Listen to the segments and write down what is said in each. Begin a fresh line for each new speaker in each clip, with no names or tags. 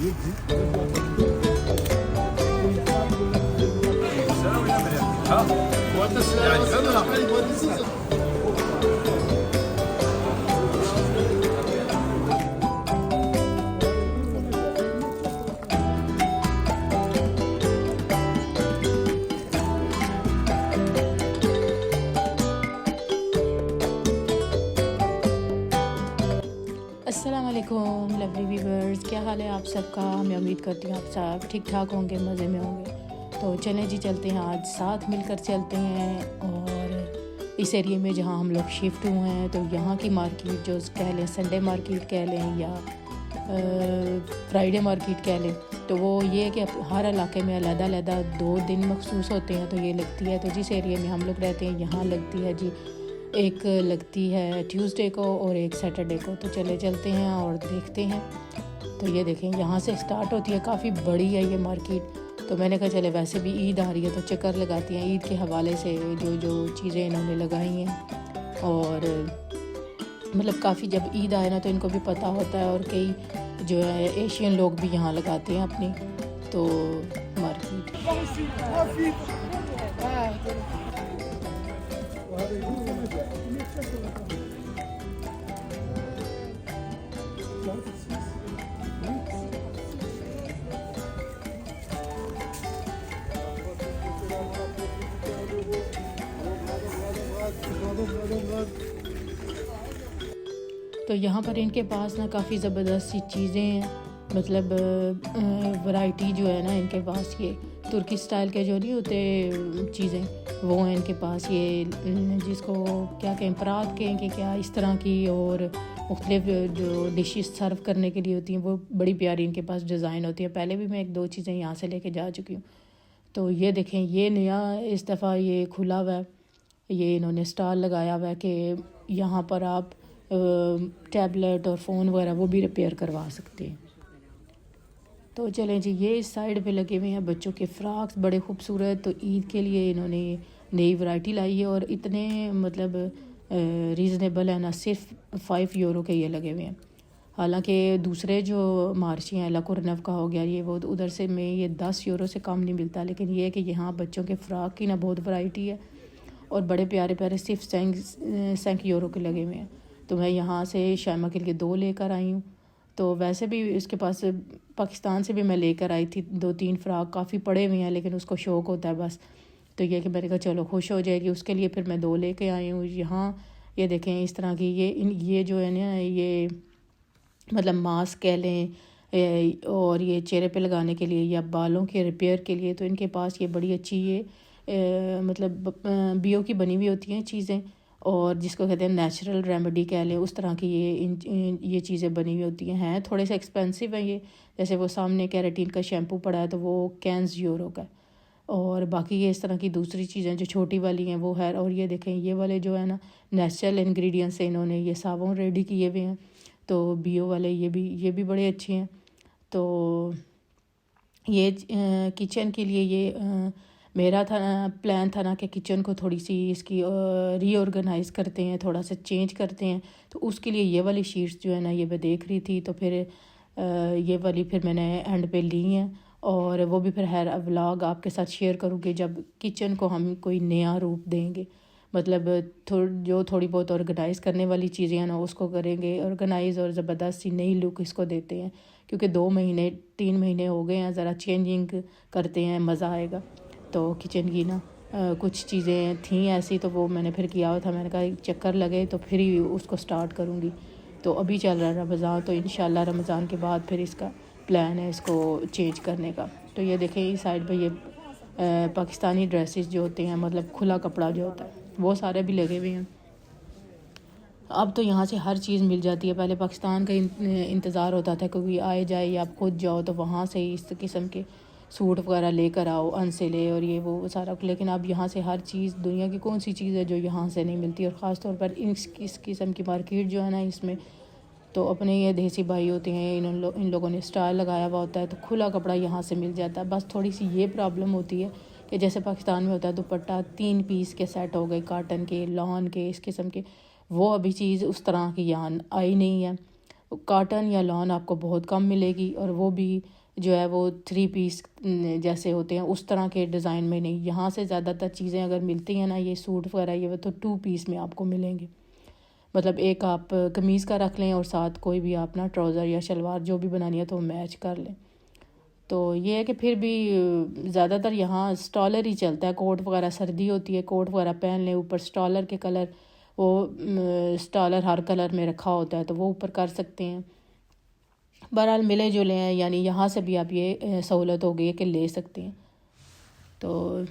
अस्सलाम वालेकुम lovely viewers, क्या हाल है आप सबका। मैं उम्मीद करती हूँ आप सब ठीक ठाक होंगे, मज़े में होंगे। तो चलें जी, चलते हैं आज साथ मिलकर चलते हैं। और इस एरिए में जहाँ हम लोग शिफ्ट हुए हैं, तो यहाँ की मार्केट जो कह लें, संडे मार्केट कह लें या फ्राइडे मार्केट कह लें, तो वो ये है कि हर इलाके में अलग-अलग 2 दिन मखसूस होते हैं। तो ये लगती है, तो जिस एरिया में हम लोग रहते हैं यहाँ लगती है जी, एक लगती है ट्यूसडे को और एक सैटरडे को। तो चले चलते हैं और देखते हैं। तो ये देखें, यहाँ से स्टार्ट होती है, काफ़ी बड़ी है ये मार्केट। तो मैंने कहा चले, वैसे भी ईद आ रही है तो चक्कर लगाती हैं। ईद के हवाले से जो जो चीज़ें इन्होंने लगाई हैं, और मतलब काफ़ी जब ईद आए ना तो इनको भी पता होता है, और कई जो है एशियन लोग भी यहाँ लगाते हैं अपनी तो मार्केट। तो यहाँ पर इनके पास ना काफ़ी ज़बरदस्त सी चीज़ें हैं, मतलब वैरायटी जो है ना इनके पास, ये तुर्की स्टाइल के जो नहीं होते चीज़ें, वो हैं इनके पास। ये जिसको क्या कहें, परात कहें कि क्या, इस तरह की, और मुख्तलिफ जो डिशेस सर्व करने के लिए होती हैं, वो बड़ी प्यारी इनके पास डिज़ाइन होती है। पहले भी मैं 1-2 चीज़ें यहाँ से लेके जा चुकी हूँ। तो ये देखें, ये नया इस दफ़ा ये खुला हुआ है, ये इन्होंने स्टॉल लगाया हुआ है कि यहाँ पर आप टैबलेट और फ़ोन वगैरह वो भी रिपेयर करवा सकते हैं। तो चलें जी, ये इस साइड पे लगे हुए हैं बच्चों के फ्रॉक्स, बड़े खूबसूरत। तो ईद के लिए इन्होंने नई वैरायटी लाई है, और इतने मतलब रीज़नेबल है ना, सिर्फ 5 यूरो के ये लगे हुए हैं। हालांकि दूसरे जो मार्ची हैं, लकुरनव का हो गया, ये वो उधर से में ये 10 यूरो से कम नहीं मिलता। लेकिन ये है कि यहाँ बच्चों के फ़्रॉक की ना बहुत वैरायटी है, और बड़े प्यारे प्यारे सिर्फ 5 यूरो के लगे हुए हैं। तो मैं यहाँ से शायमा के लिए 2 लेकर आई हूँ। तो वैसे भी इसके पास पाकिस्तान से भी मैं लेकर आई थी 2-3 फ़्रॉक, काफ़ी पड़े हुए हैं, लेकिन उसको शौक़ होता है बस। तो ये कि मैंने कहा चलो खुश हो जाएगी, उसके लिए फिर मैं 2 लेके आई हूँ। यहाँ ये देखें, इस तरह की ये जो है ना, ये मतलब मास्क कह लें, और ये चेहरे पे लगाने के लिए या बालों के रिपेयर के लिए, तो इनके पास ये बड़ी अच्छी ये मतलब बियो की बनी हुई होती हैं चीज़ें, और जिसको कहते हैं नेचुरल रेमेडी कह लें, उस तरह की ये चीज़ें बनी हुई होती हैं। थोड़े से एक्सपेंसिव हैं ये, जैसे वो सामने कैरेटीन का शैम्पू पड़ा है तो वो 15 यूरो का है, और बाकी ये इस तरह की दूसरी चीज़ें जो छोटी वाली हैं वो है। और ये देखें, ये वाले जो है ना, नेचुरल इंग्रेडिएंट्स से इन्होंने ये साबुन रेडी किए हुए हैं। तो बियो वाले ये भी बड़े अच्छे हैं। तो ये किचन के लिए ये मेरा था प्लान था ना कि किचन को थोड़ी सी इसकी रीऑर्गेनाइज़ करते हैं, थोड़ा सा चेंज करते हैं। तो उसके लिए ये वाली शीट्स जो है ना, ये मैं देख रही थी, तो फिर ये वाली फिर मैंने एंड पे ली हैं, और वो भी फिर हर व्लॉग आपके साथ शेयर करूँगी जब किचन को हम कोई नया रूप देंगे। मतलब जो थोड़ी बहुत ऑर्गेनाइज़ करने वाली चीज़ें हैं ना, उसको करेंगे ऑर्गेनाइज़, और ज़बरदस्त सी नई लुक इसको देते हैं। क्योंकि 2-3 महीने हो गए हैं, ज़रा चेंजिंग करते हैं, मज़ा आएगा। तो किचन की ना कुछ चीज़ें थीं ऐसी, तो वो मैंने फिर किया हुआ था। मैंने कहा चक्कर लगे तो फिर ही उसको स्टार्ट करूँगी। तो अभी चल रहा है रमज़ान, तो इंशाल्लाह रमज़ान के बाद फिर इसका प्लान है इसको चेंज करने का। तो ये देखें, इस साइड पे ये पाकिस्तानी ड्रेसेस जो होते हैं, मतलब खुला कपड़ा जो होता है, वो सारे भी लगे हुए हैं। अब तो यहाँ से हर चीज़ मिल जाती है। पहले पाकिस्तान का इंतज़ार होता था, कोई आए जाए या आप खुद जाओ तो वहाँ से इस किस्म के सूट वगैरह लेकर आओ, अनसिले और ये वो सारा। लेकिन अब यहाँ से हर चीज़, दुनिया की कौन सी चीज़ है जो यहाँ से नहीं मिलती। और ख़ास तौर पर इस किस्म की मार्केट जो है ना, इसमें तो अपने ये देसी भाई होते हैं, इन लोगों ने स्टाइल लगाया हुआ होता है, तो खुला कपड़ा यहाँ से मिल जाता है। बस थोड़ी सी ये प्रॉब्लम होती है कि जैसे पाकिस्तान में होता है दुपट्टा 3 पीस के सेट हो गए, काटन के, लॉन के, इस किस्म के, वो अभी चीज़ उस तरह की यहाँ आई नहीं है। कॉटन या लॉन आपको बहुत कम मिलेगी, और वो भी जो है वो 3 पीस जैसे होते हैं उस तरह के डिज़ाइन में नहीं। यहाँ से ज़्यादातर चीज़ें अगर मिलती हैं ना, ये सूट वगैरह ये तो 2 पीस में आपको मिलेंगे। मतलब एक आप कमीज़ का रख लें और साथ कोई भी आप ना ट्राउज़र या शलवार जो भी बनानी है तो मैच कर लें। तो ये है कि फिर भी ज़्यादातर यहाँ स्टॉलर ही चलता है। कोट वगैरह सर्दी होती है, कोट वगैरह पहन लें, ऊपर स्टॉलर के कलर, वो स्टॉलर हर कलर में रखा होता है तो वो ऊपर कर सकते हैं। बहरहाल मिले जुले हैं, यानी यहाँ से भी आप ये सहूलत हो गई है कि ले सकते हैं। तो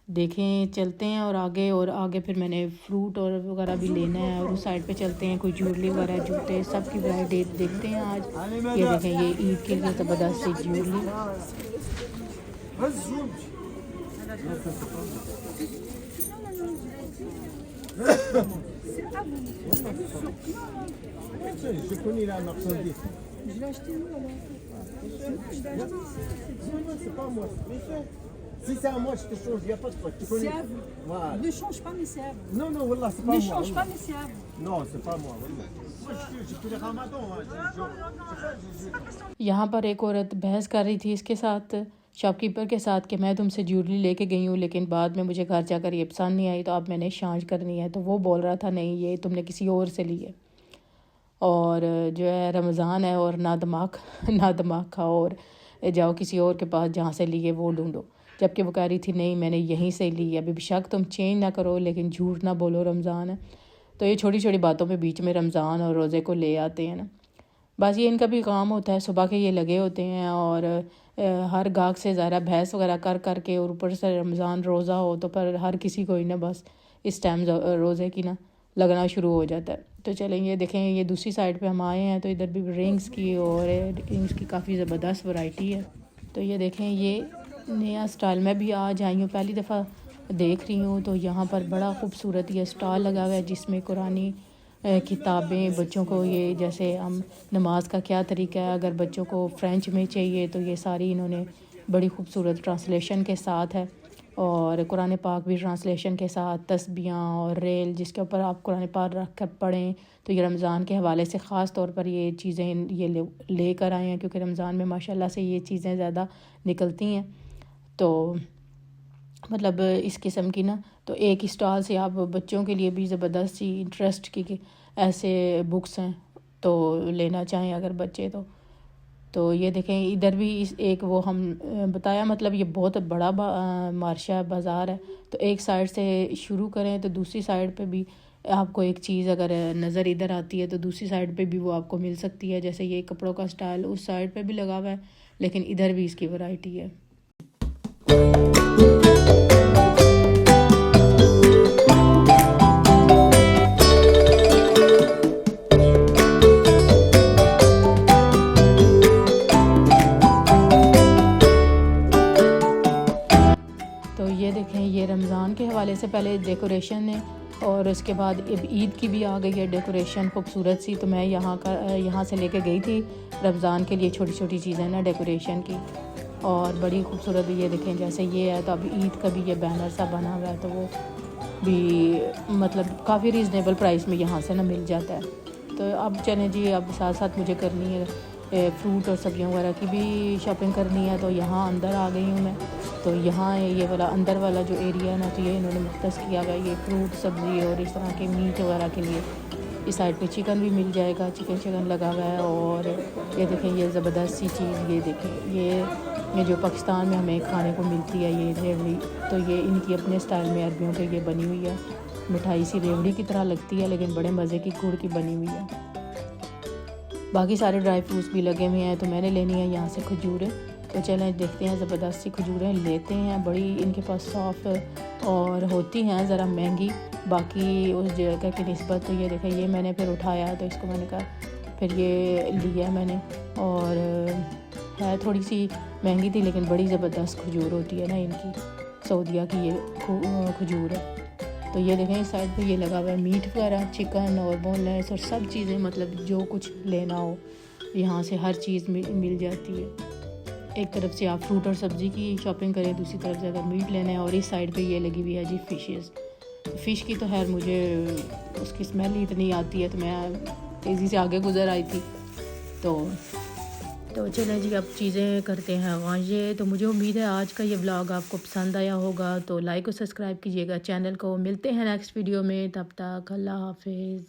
देखें चलते हैं और आगे फिर मैंने फ्रूट और वगैरह भी लेना है, और उस साइड पे चलते हैं, कोई ज्वेलरी वगैरह जूते सब की वैरायटी देखते हैं आज। ये देखें, ये ईद के लिए ज़बरदस्त सी jewellery.
Je connais la marchandise. Je l'ai acheté où alors? C'est pas moi. Si c'est à moi, je te change, il n'y a pas de quoi.
C'est à vous.
Voilà.
Ne change pas, mais c'est à vous.
Non, non, voilà, c'est pas
Ne
moi.
change pas, mais c'est à vous.
Non, c'est pas moi. Voilà. Moi, je fais le ramadan.
यहाँ पर एक औरत बहस कर रही थी इसके साथ, शॉपकीपर के साथ, कि मैं तुमसे ज्वेलरी लेके गई हूँ लेकिन बाद में मुझे घर जाकर ये पसंद नहीं आई तो अब मैंने एक्सचेंज करनी है। तो वो बोल रहा था नहीं, ये तुमने किसी और से ली है, और जो है रमज़ान है और ना दिमाग खाओ और जाओ किसी और के पास जहाँ से लिए वो ढूंढो। जबकि वो कह रही थी नहीं मैंने यहीं से ली है। अभी बेशक तुम चेंज ना करो लेकिन झूठ ना बोलो, रमज़ान है। तो ये छोटी छोटी बातों पे बीच में रमज़ान और रोज़े को ले आते हैं ना। बस ये इनका भी काम होता है, सुबह के ये लगे होते हैं और हर गाहक से ज़रा बहस वगैरह कर के, और ऊपर से रमज़ान रोज़ा हो तो पर हर किसी को ही ना बस इस टाइम रोज़े की ना लगना शुरू हो जाता है। तो चलें ये देखें, ये दूसरी साइड पे हम आए हैं तो इधर भी रिंग्स की और रिंग्स की काफ़ी ज़बरदस्त वैरायटी है। तो ये देखें, ये नया स्टाइल में भी आज आई हूँ, पहली दफ़ा देख रही हूँ। तो यहाँ पर बड़ा खूबसूरत ये स्टॉल लगा हुआ है जिसमें कुरानी किताबें बच्चों को, ये जैसे हम नमाज का क्या तरीका है, अगर बच्चों को फ़्रेंच में चाहिए तो ये सारी इन्होंने बड़ी खूबसूरत ट्रांसलेशन के साथ है, और कुरान पाक भी ट्रांसलेशन के साथ, तस्बीहां और रेल जिसके ऊपर आप कुरान पाक रख कर पढ़ें। तो ये रमज़ान के हवाले से ख़ास तौर पर ये चीज़ें ये ले कर आए हैं, क्योंकि रमज़ान में माशाल्लाह से ये चीज़ें ज़्यादा निकलती हैं। तो मतलब इस किस्म की ना, तो एक स्टॉल से आप बच्चों के लिए भी ज़बरदस्त सी इंटरेस्ट की ऐसे बुक्स हैं तो लेना चाहें अगर बच्चे तो ये देखें, इधर भी इस एक वो हम बताया, मतलब ये बहुत बड़ा मार्शा बाज़ार है। तो एक साइड से शुरू करें तो दूसरी साइड पे भी आपको एक चीज़ अगर नज़र इधर आती है तो दूसरी साइड पे भी वो आपको मिल सकती है। जैसे ये कपड़ों का स्टाइल उस साइड पे भी लगा हुआ है, लेकिन इधर भी इसकी वैरायटी है। ये देखें, ये रमज़ान के हवाले से पहले डेकोरेशन है और उसके बाद ईद की भी आ गई है डेकोरेशन खूबसूरत सी। तो मैं यहाँ से लेके गई थी रमज़ान के लिए छोटी छोटी चीज़ें ना डेकोरेशन की, और बड़ी खूबसूरत। ये देखें, जैसे ये है तो अभी ईद का भी ये बैनर सा बना हुआ है, तो वो भी मतलब काफ़ी रीज़नेबल प्राइस में यहाँ से ना मिल जाता है। तो अब चलें जी, अब साथ साथ मुझे करनी है फ्रूट और सब्जियों वगैरह की भी शॉपिंग करनी है। तो यहाँ अंदर आ गई हूँ मैं। तो यहाँ ये वाला अंदर वाला जो एरिया है ना, तो ये इन्होंने मुख्तस किया हुआ है ये फ्रूट सब्ज़ी और इस तरह के मीट वगैरह के लिए। इस साइड पे चिकन भी मिल जाएगा, चिकन लगा हुआ है। और ये देखें, ये ज़बरदस्त सी चीज़, ये देखें, ये जो पाकिस्तान में हमें खाने को मिलती है ये रेवड़ी, तो ये इनकी अपने स्टाइल में अरबियों के ये बनी हुई है। मिठाई सी रेवड़ी की तरह लगती है लेकिन बड़े मज़े की गुड़ की बनी हुई है। बाकी सारे ड्राई फ्रूट्स भी लगे हुए हैं। तो मैंने लेनी है यहाँ से खजूरें। तो चलें देखते हैं, ज़बरदस्त सी खजूरें लेते हैं। बड़ी इनके पास सॉफ्ट और होती हैं ज़रा महंगी बाकी उस जगह की निस्बत। तो ये देखें, ये मैंने फिर उठाया तो इसको मैंने कहा फिर ये लिया मैंने, और है थोड़ी सी महंगी थी लेकिन बड़ी ज़बरदस्त खजूर होती है ना इनकी, सऊदीया की ये खजूर है। तो ये देखें, इस साइड पे ये लगा हुआ है मीट वगैरह, चिकन और बोनलेस और सब चीज़ें, मतलब जो कुछ लेना हो यहाँ से हर चीज़ मिल जाती है। एक तरफ से आप फ्रूट और सब्ज़ी की शॉपिंग करें, दूसरी तरफ से अगर मीट लेना है। और इस साइड पे ये लगी हुई है जी फ़िश की। तो खैर मुझे उसकी स्मेल ही इतनी आती है तो मैं तेज़ी से आगे गुजर आई थी। तो चलें जी, अब चीज़ें करते हैं वांजे। तो मुझे उम्मीद है आज का ये व्लॉग आपको पसंद आया होगा, तो लाइक और सब्सक्राइब कीजिएगा चैनल को। मिलते हैं नेक्स्ट वीडियो में, तब तक अल्लाह हाफिज़।